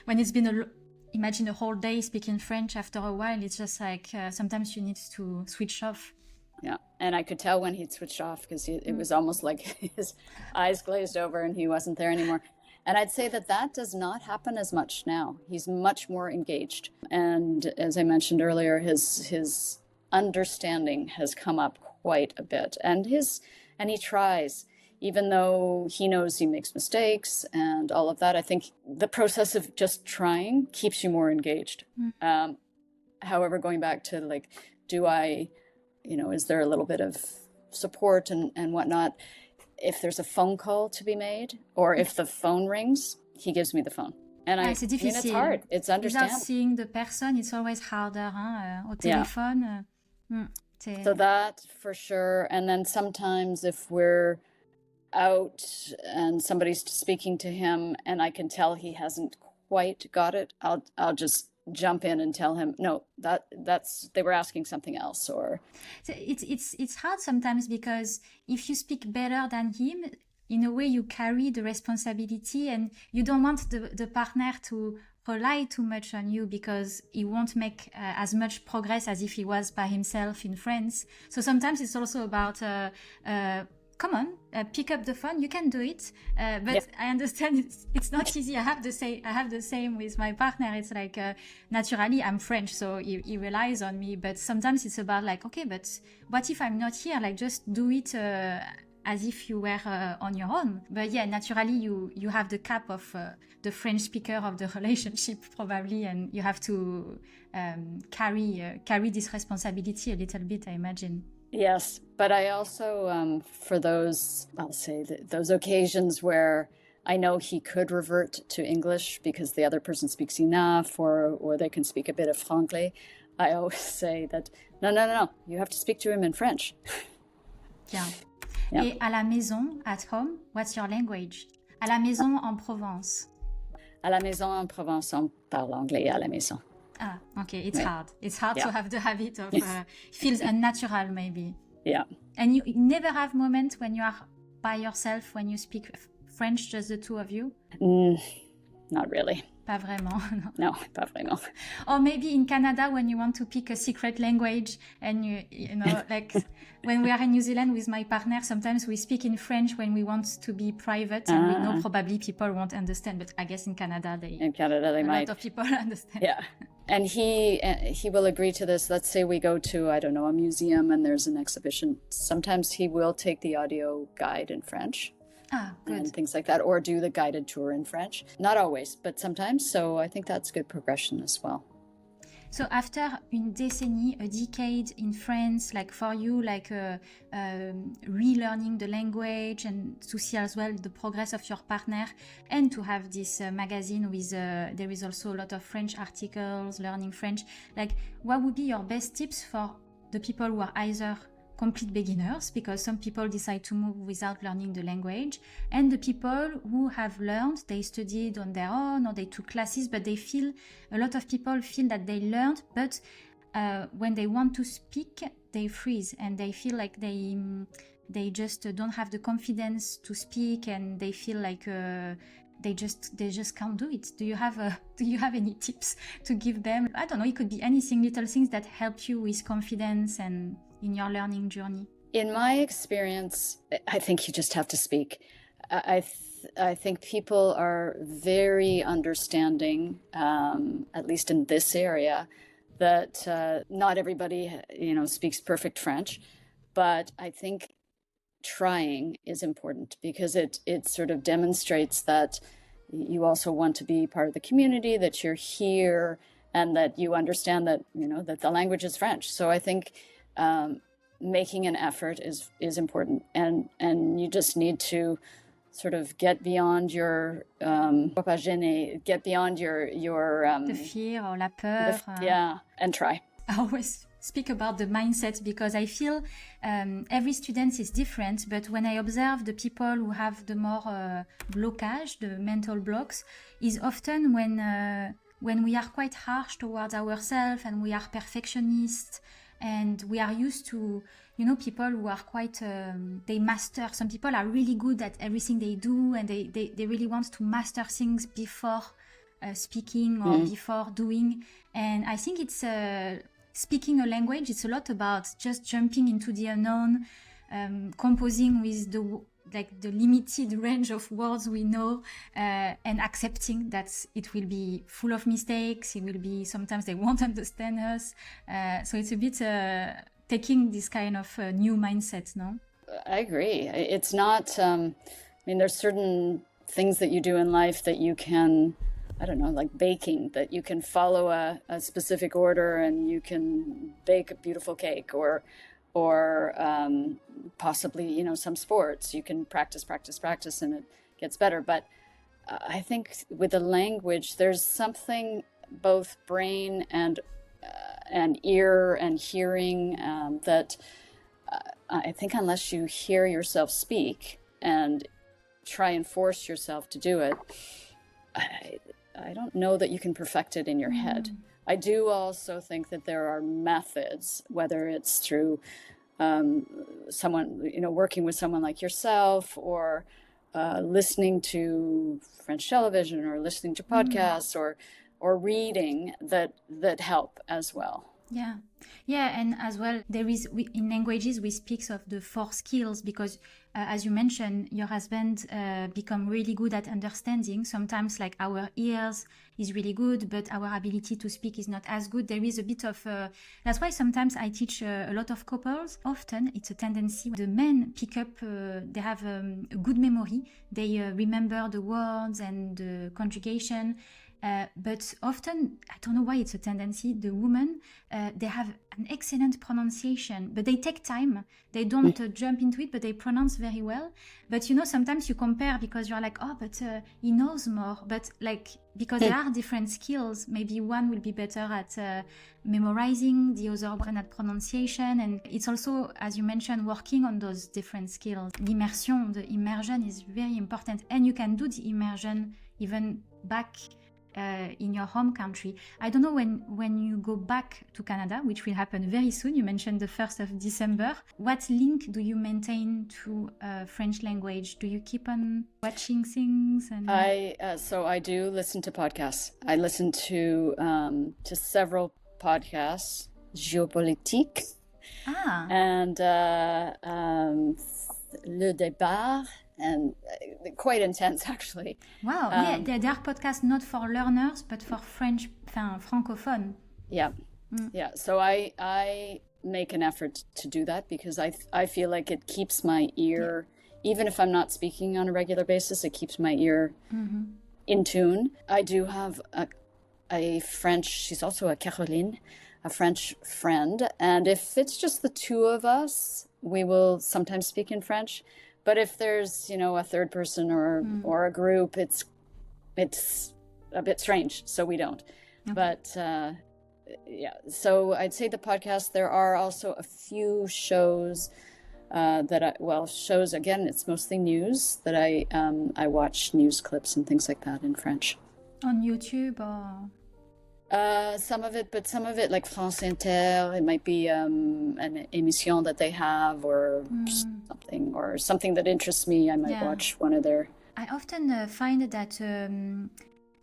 when it's been imagine a whole day speaking French, after a while, it's just like sometimes you need to switch off. Yeah, and I could tell when he'd switched off because it was almost like his eyes glazed over and he wasn't there anymore. And I'd say that does not happen as much now. He's much more engaged. And as I mentioned earlier, his understanding has come up quite a bit. And he tries, even though he knows he makes mistakes and all of that. I think the process of just trying keeps you more engaged. However, going back to like, is there a little bit of support and whatnot? If there's a phone call to be made or if the phone rings, he gives me the phone. And c'est difficile. It's hard. It's understandable. Without seeing the person, it's always harder. Au téléphone. So that for sure. And then sometimes if we're out and somebody's speaking to him and I can tell he hasn't quite got it, I'll just jump in and tell him, no, that's they were asking something else. Or it's hard sometimes because if you speak better than him, in a way you carry the responsibility and you don't want the partner to rely too much on you because he won't make as much progress as if he was by himself in France. So sometimes it's also about come on, pick up the phone. You can do it. But I understand it's not easy. I have the same with my partner. It's like, naturally I'm French, so he relies on me. But sometimes it's about like, okay, but what if I'm not here? Like just do it as if you were on your own. But yeah, naturally you have the cap of the French speaker of the relationship probably, and you have to carry this responsibility a little bit, I imagine. Yes, but I also, for those, I'll say those occasions where I know he could revert to English because the other person speaks enough or they can speak a bit of franglais, I always say that, no, you have to speak to him in French. Yeah. Et à la maison, at home, what's your language? À la maison en Provence. À la maison en Provence, on parle anglais à la maison. Ah, okay. It's hard. It's hard to have the habit of feels unnatural maybe. Yeah. And you never have moments when you are by yourself when you speak French, just the two of you? Not really. Pas vraiment. No, pas vraiment. Or maybe in Canada when you want to pick a secret language and you know, like when we are in New Zealand with my partner, sometimes we speak in French when we want to be private and we know probably people won't understand, but I guess in Canada they might. A lot of people understand. Yeah. And he will agree to this. Let's say we go to, I don't know, a museum and there's an exhibition. Sometimes he will take the audio guide in French. Ah, good. And things like that, or do the guided tour in French. Not always, but sometimes. So I think that's good progression as well. So after une décennie, a decade in France, like for you, like relearning the language and to see as well the progress of your partner, and to have this magazine with there is also a lot of French articles, learning French. Like, what would be your best tips for the people who are either complete beginners, because some people decide to move without learning the language, and the people who have learned, they studied on their own or they took classes, but they feel, a lot of people feel that they learned, but when they want to speak, they freeze and they feel like they just don't have the confidence to speak, and they feel like they just can't do it. Do you have any tips to give them? I don't know, it could be anything, little things that help you with confidence and in your learning journey. In my experience, I think you just have to speak. I think people are very understanding, at least in this area, that not everybody, speaks perfect French, but I think trying is important, because it sort of demonstrates that you also want to be part of the community, that you're here, and that you understand that, that the language is French. So I think making an effort is important, and you just need to sort of get beyond your get beyond your the fear or la peur. And try. I always speak about the mindset, because I feel every student is different, but when I observe the people who have the more blockage, the mental blocks, is often when we are quite harsh towards ourselves and we are perfectionists, and we are used to, people who are quite, they master. Some people are really good at everything they do, and they really want to master things before speaking or before doing. And I think it's speaking a language, it's a lot about just jumping into the unknown, composing with the limited range of words we know, and accepting that it will be full of mistakes. It will be, sometimes they won't understand us. So it's a bit taking this kind of new mindset, no? I agree. It's not, there's certain things that you do in life that you can, I don't know, like baking, that you can follow a specific order and you can bake a beautiful cake, or possibly, some sports, you can practice and it gets better. But I think with the language, there's something both brain and ear and hearing that I think unless you hear yourself speak and try and force yourself to do it, I don't know that you can perfect it in your head. I do also think that there are methods, whether it's through someone, working with someone like yourself, or listening to French television, or listening to podcasts, or reading that help as well. Yeah, and as well, there is, in languages, we speak of the 4 skills, because as you mentioned, your husband become really good at understanding. Sometimes, like, our ears is really good, but our ability to speak is not as good. There is a bit of, that's why sometimes I teach a lot of couples. Often it's a tendency, the men pick up, they have a good memory. They remember the words and the conjugation. But often, I don't know why it's a tendency, the women, they have an excellent pronunciation, but they take time. They don't jump into it, but they pronounce very well. But sometimes you compare, because you're like, oh, but he knows more. But because there are different skills, maybe one will be better at memorizing, the other one at pronunciation. And it's also, as you mentioned, working on those different skills. The immersion is very important. And you can do the immersion even back in your home country. I don't know when you go back to Canada, which will happen very soon. You mentioned the 1st of December. What link do you maintain to French language? Do you keep on watching things? So I do listen to podcasts. I listen to several podcasts, géopolitique, and Le Débat, and quite intense, actually. Wow, there are podcasts not for learners, but for French, francophone. Yeah. So I make an effort to do that, because I feel like it keeps my ear, even if I'm not speaking on a regular basis, it keeps my ear in tune. I do have she's also a Caroline, a French friend. And if it's just the two of us, we will sometimes speak in French. But if there's, a third person or a group, it's a bit strange, so we don't. Okay. But so I'd say the podcast, there are also a few shows shows, again, it's mostly news that I watch news clips and things like that in French. On YouTube or? Some of it like France Inter, it might be an émission that they have or something that interests me. I might watch one of their... I often find that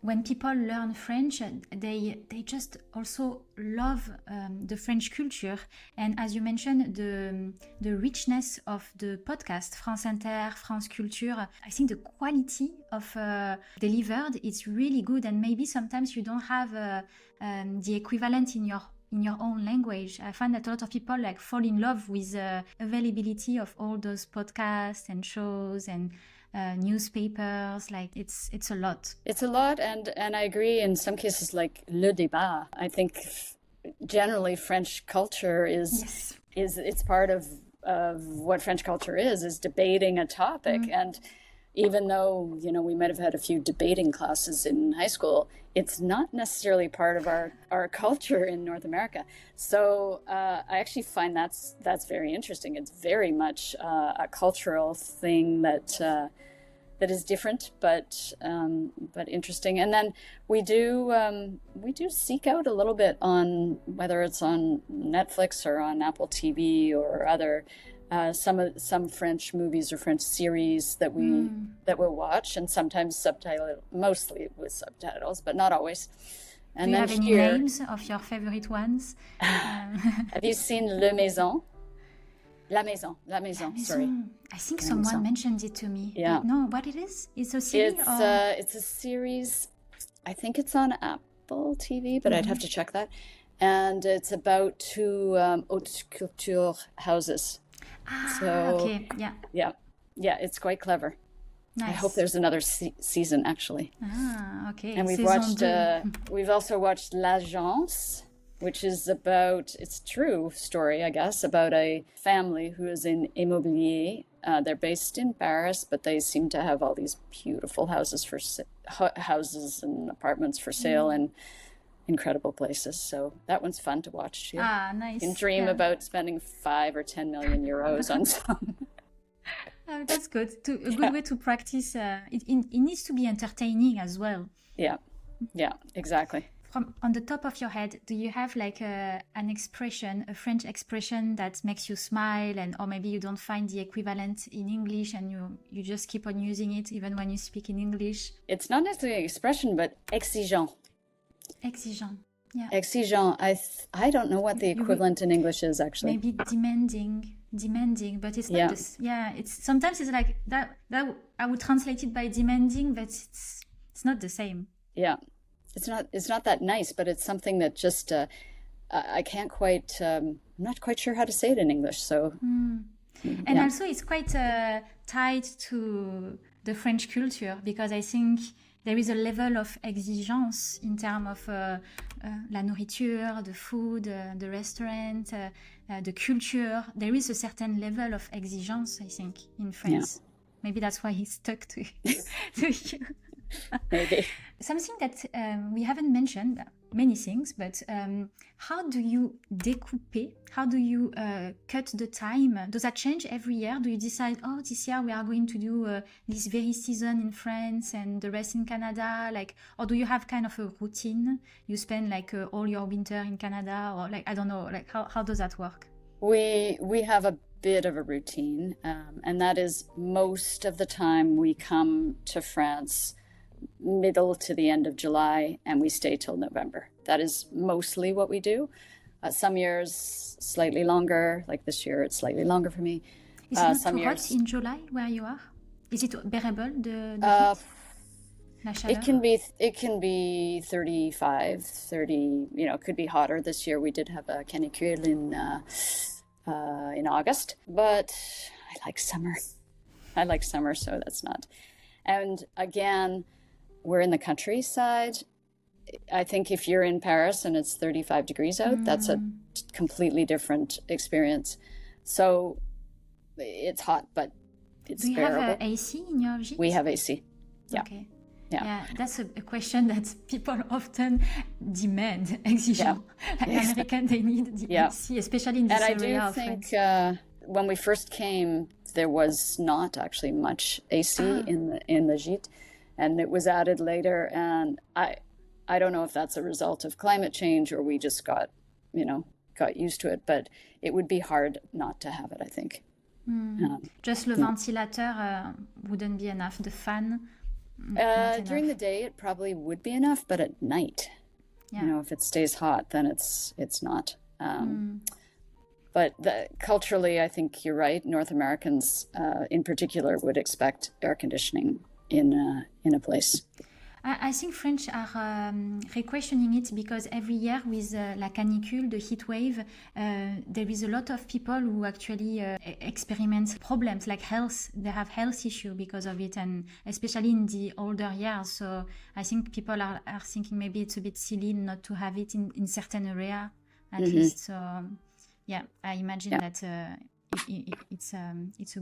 when people learn French, they just also love the French culture. And as you mentioned, the richness of the podcast, France Inter, France Culture, I think the quality of delivered is really good. And maybe sometimes you don't have the equivalent in your own language. I find that a lot of people fall in love with the availability of all those podcasts and shows and newspapers. It's a lot. It's a lot, and I agree in some cases, like le débat. I think generally French culture is it's part of what French culture is debating a topic. And even though we might have had a few debating classes in high school, it's not necessarily part of our culture in North America. So I actually find that's very interesting. It's very much a cultural thing that is different, but interesting. And then we do seek out a little bit on whether it's on Netflix or on Apple TV or other some French movies or French series that we'll watch, and sometimes mostly with subtitles, but not always. And do you have any names of your favorite ones? Have you seen La Maison, sorry. I think someone mentioned it to me. Yeah. No, what it is? It's a series? It's a series. I think it's on Apple TV, but I'd have to check that. And it's about two haute couture houses. Okay. Yeah, it's quite clever. Nice. I hope there's another season, actually. Okay. And we've also watched L'Agence, which is it's a true story, I guess, about a family who is in immobilier. They're based in Paris, but they seem to have all these beautiful houses and apartments for sale in incredible places. So that one's fun to watch. Yeah. Nice. You can dream about spending 5 or 10 million euros on some. That's good. A good way to practice. It needs to be entertaining as well. Yeah, exactly. On the top of your head, do you have an expression, a French expression that makes you smile, or maybe you don't find the equivalent in English and you just keep on using it even when you speak in English? It's not necessarily an expression, but exigeant. Exigeant, yeah. Exigeant. I don't know what the equivalent in English is, actually. Maybe demanding, but it's not this. Yeah, sometimes it's like that I would translate it by demanding, but it's not the same. Yeah. It's not that nice, but it's something that just I can't quite I'm not quite sure how to say it in English. So and also it's quite tied to the French culture, because I think there is a level of exigence in terms of la nourriture, the food, the restaurant, the culture. There is a certain level of exigence, I think, in France. Maybe that's why he's stuck to you. Maybe. Something that we haven't mentioned, many things, but how do you découper? How do you cut the time? Does that change every year? Do you decide, this year we are going to do this very season in France and the rest in Canada? Or do you have kind of a routine? You spend all your winter in Canada, or I don't know, how does that work? We have a bit of a routine, and that is most of the time we come to France middle to the end of July, and we stay till November. That is mostly what we do. Some years slightly longer, like this year it's slightly longer for me. Is it not too hot in July where you are? Is it bearable, the heat? La chaleur? It can be 35, 30, it could be hotter. This year we did have a canicule in August, but I like summer, so that's not. And again, we're in the countryside, I think if you're in Paris and it's 35 degrees out, that's a completely different experience. So it's hot, but it's bearable. Do you have AC in your gîte? We have AC. Yeah. Okay. Yeah, that's a question that people often demand, exige. Yeah. Like American, they need the AC, especially in this area of France. And I do think when we first came, there was not actually much AC in the gîte, and it was added later. And I don't know if that's a result of climate change or we just got used to it, but it would be hard not to have it, I think. Just le ventilateur wouldn't be enough. The fan. During the day, it probably would be enough, but at night, if it stays hot, then it's not. But culturally, I think you're right. North Americans, in particular, would expect air conditioning in a place. I think French are re-questioning it because every year with la canicule, the heat wave, there is a lot of people who actually experiment problems like health. They have health issue because of it, and especially in the older years. So I think people are thinking maybe it's a bit silly not to have it in certain area at least. So yeah, I imagine that it's a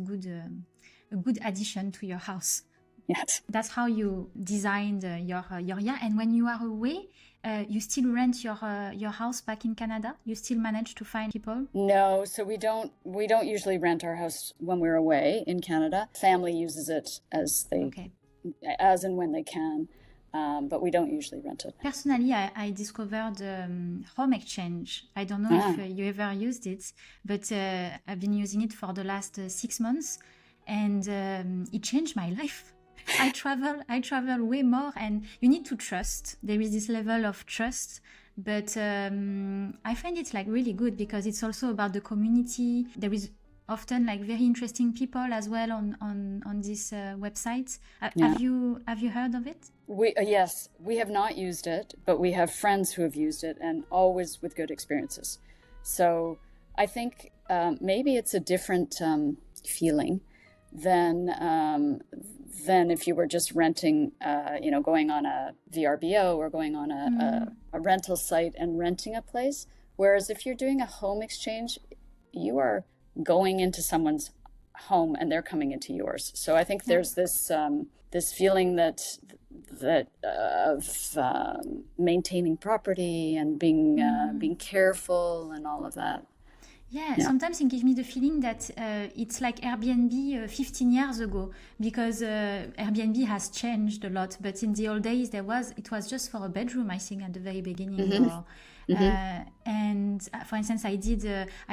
good addition to your house. Yes. That's how you designed your and when you are away, you still rent your house back in Canada? You still manage to find people? No, so we don't usually rent our house when we're away in Canada. Family uses it as and when they can, but we don't usually rent it. Personally, I discovered home exchange. I don't know if you ever used it, but I've been using it for the last 6 months, and it changed my life. I travel way more, and you need to trust. There is this level of trust, but I find it like really good because it's also about the community. There is often like very interesting people as well on this website. Have you heard of it? Yes, we have not used it, but we have friends who have used it, and always with good experiences. So I think maybe it's a different feeling than if you were just renting, going on a VRBO or going on a rental site and renting a place. Whereas if you're doing a home exchange, you are going into someone's home and they're coming into yours. So I think there's this feeling that of maintaining property and being careful and all of that. Yeah, sometimes it gives me the feeling that it's like Airbnb 15 years ago, because Airbnb has changed a lot. But in the old days, it was just for a bedroom, I think, at the very beginning. And for instance, I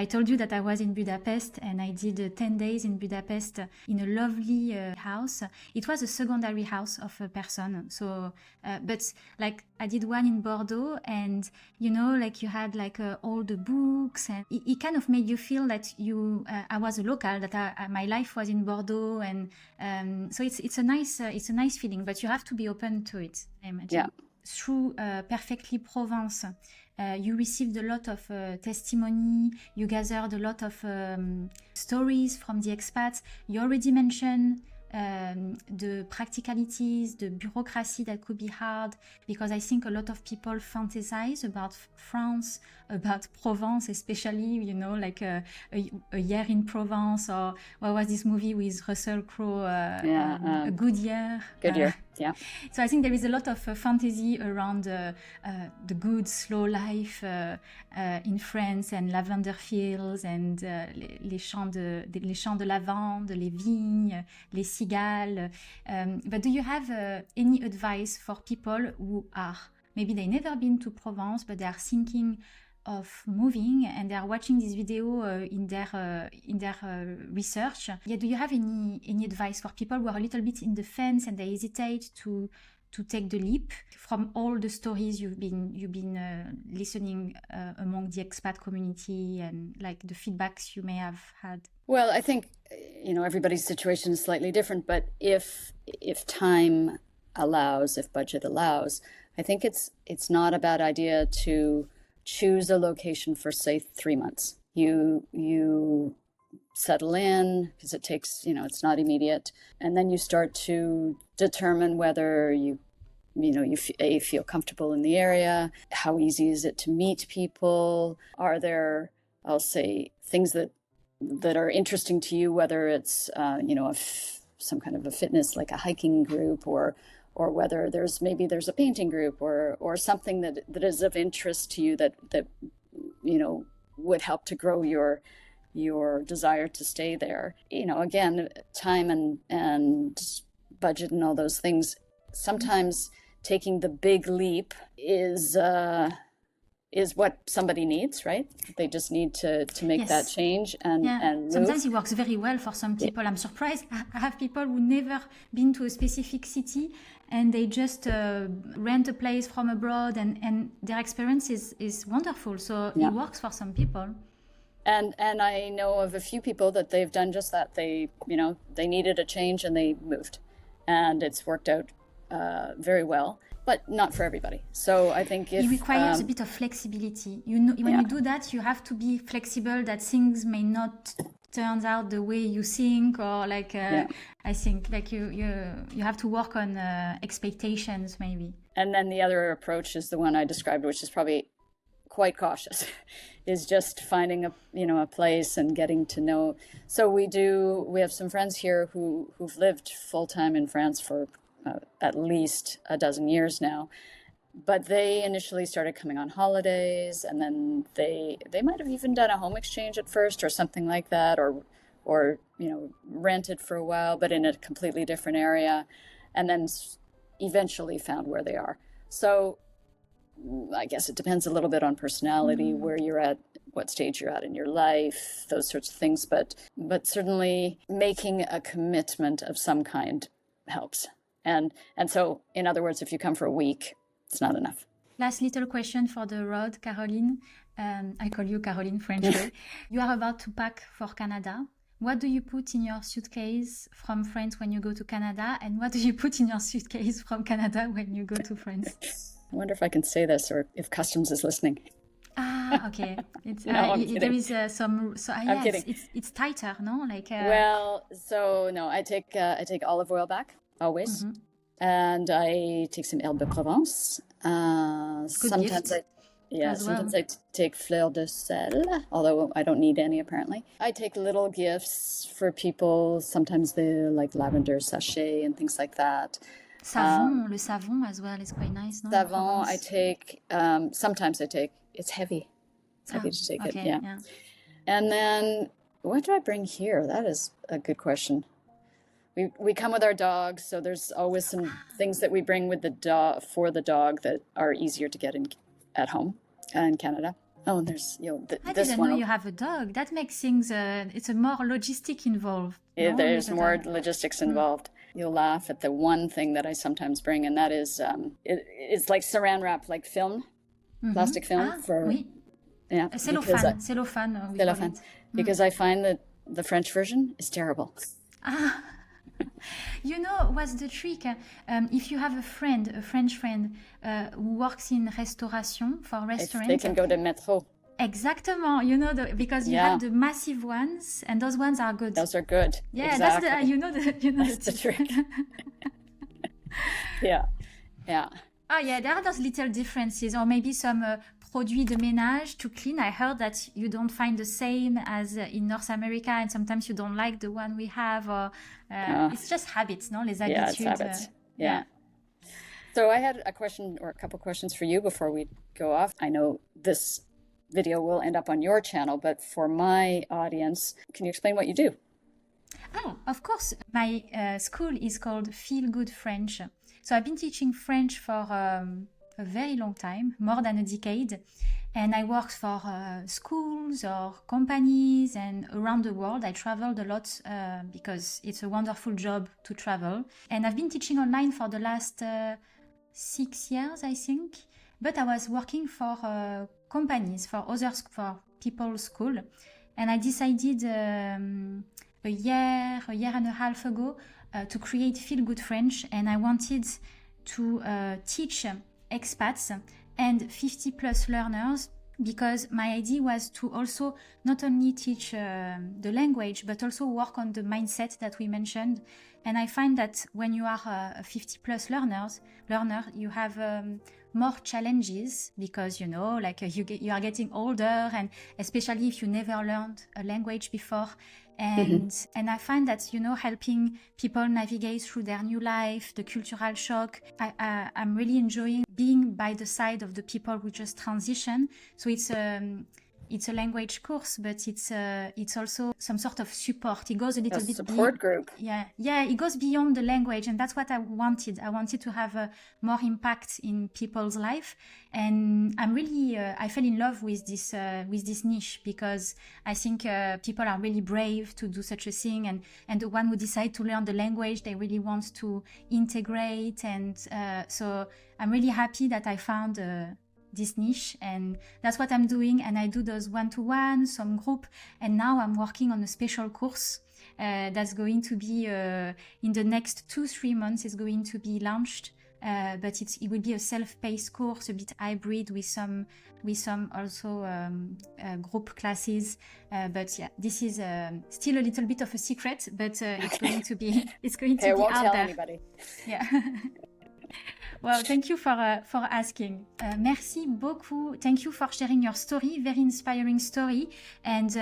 told you that I was in Budapest, and I did 10 days in Budapest in a lovely house. It was a secondary house of a person. So, but like I did one in Bordeaux, and like you had like all the books, and it kind of made you feel that I was a local, that my life was in Bordeaux, and so it's a nice feeling. But you have to be open to it, I imagine. Yeah. Through Perfectly Provence, you received a lot of testimony, you gathered a lot of stories from the expats. You already mentioned the practicalities, the bureaucracy that could be hard, because I think a lot of people fantasize about France, about Provence, especially, like a year in Provence, or what was this movie with Russell Crowe, A Good Year? Good Year, yeah. So I think there is a lot of fantasy around the good, slow life in France, and lavender fields, and les champs de lavande, les vignes, les cigales. But do you have any advice for people who are, maybe they never been to Provence, but they are thinking of moving, and they are watching this video in their research? Yeah, do you have any advice for people who are a little bit in the fence and they hesitate to take the leap from all the stories you've been listening among the expat community, and like the feedbacks you may have had? Well, I think everybody's situation is slightly different, but if time allows, if budget allows, I think it's not a bad idea to choose a location for, say, 3 months. You settle in, because it takes, it's not immediate. And then you start to determine whether you you feel comfortable in the area. How easy is it to meet people? Are there, I'll say, things that are interesting to you, whether it's some kind of a fitness, like a hiking group, or whether there's a painting group or something that is of interest to you that would help to grow your desire to stay there. Again, time and budget and all those things. Sometimes taking the big leap is what somebody needs, right? They just need to make that change and move. Sometimes it works very well for some people. I'm surprised. I have people who never been to a specific city and they just rent a place from abroad and their experience is wonderful. So it works for some people. And I know of a few people that they've done just that. They needed a change and they moved, and it's worked out very well, but not for everybody. So I think it requires a bit of flexibility. When you do that, you have to be flexible that things may not turn out the way you think, or I think like you have to work on expectations maybe. And then the other approach is the one I described, which is probably quite cautious, is just finding a place and getting to know. So we have some friends here who've lived full-time in France for at least a dozen years now, but they initially started coming on holidays, and then they might have even done a home exchange at first or something like that, or rented for a while but in a completely different area, and then eventually found where they are. So I guess it depends a little bit on personality, where you're at, what stage you're at in your life, those sorts of things. But certainly making a commitment of some kind helps. And so, in other words, if you come for a week, it's not enough. Last little question for the road, Caroline. I call you Caroline French way. You are about to pack for Canada. What do you put in your suitcase from France when you go to Canada? And what do you put in your suitcase from Canada when you go to France? I wonder if I can say this or if customs is listening. Ah, okay. It's, there is some. So I'm kidding. It's tighter, no? I take olive oil back always, and I take some herbe de Provence. Sometimes I take fleur de sel, although I don't need any apparently. I take little gifts for people. Sometimes they like lavender sachet and things like that. Savon, le savon as well is quite nice. No? Savon, I take. Sometimes I take. It's heavy. It's heavy to take it. Yeah. And then, what do I bring here? That is a good question. We come with our dogs, so there's always some things that we bring with the dog for the dog that are easier to get at home in Canada. Oh, and there's I didn't know you have a dog. That makes things. It's a more logistic involved. Yeah, there's more logistics involved. You'll laugh at the one thing that I sometimes bring, and that is it's like saran wrap, like film, plastic film for cellophane. Cellophane, because I find that the French version is terrible. What's the trick? If you have a French friend who works in restauration for restaurants, they can go to Metro. Exactement, because you have the massive ones, and those ones are good. Those are good. Yeah, exactly. That's the trick. Yeah. Oh yeah, there are those little differences, or maybe some produits de ménage to clean. I heard that you don't find the same as in North America, and sometimes you don't like the one we have, or it's just habits, no? Les habitudes. Yeah, it's habits. Yeah. So I had a question or a couple questions for you before we go off. I know this video will end up on your channel, but for my audience, can you explain what you do? Oh, of course. My school is called Feel Good French. So I've been teaching French for a very long time, more than a decade. And I worked for schools or companies and around the world. I traveled a lot because it's a wonderful job to travel. And I've been teaching online for the last 6 years, I think. But I was working for companies, for people's school. And I decided a year and a half ago to create Feel Good French. And I wanted to teach expats and 50 plus learners because my idea was to also not only teach the language, but also work on the mindset that we mentioned. And I find that when you are a 50 plus learner, you have more challenges because, you know, like you are getting older, and especially if you never learned a language before. And I find that, you know, helping people navigate through their new life, the cultural shock, I'm really enjoying being by the side of the people who just transition. So it's a language course, but it's also some sort of support. It goes a little bit support group. Yeah, it goes beyond the language, and that's what I wanted. I wanted to have more impact in people's life, and I'm really I fell in love with this niche, because I think people are really brave to do such a thing, and the one who decide to learn the language, they really want to integrate, and so I'm really happy that I found this niche, and that's what I'm doing. And I do those one-to-one, some group, and now I'm working on a special course that's going to be in the next 2-3 months is going to be launched, but it will be a self-paced course, a bit hybrid with some also group classes, but yeah, this is still a little bit of a secret, but it's going to be I won't out tell there. anybody. Yeah. Well, thank you for asking. Merci beaucoup. Thank you for sharing your story, very inspiring story. And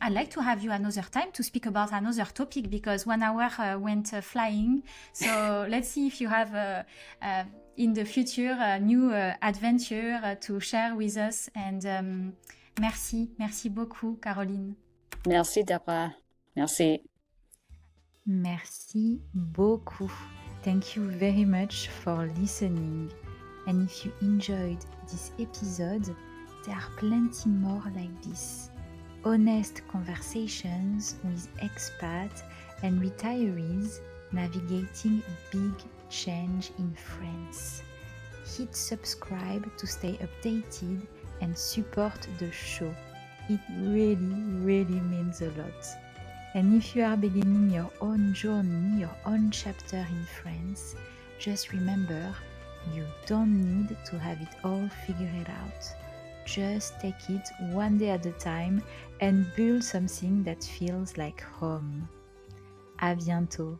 I'd like to have you another time to speak about another topic, because 1 hour went flying. So let's see if you have in the future a new adventure to share with us. And merci beaucoup, Carolyne. Merci, Deborah. Merci. Merci beaucoup. Thank you very much for listening. And if you enjoyed this episode, there are plenty more like this. Honest conversations with expats and retirees navigating big change in France. Hit subscribe to stay updated and support the show. It really means a lot. And if you are beginning your own journey, your own chapter in France, just remember, you don't need to have it all figured out. Just take it one day at a time and build something that feels like home. À bientôt!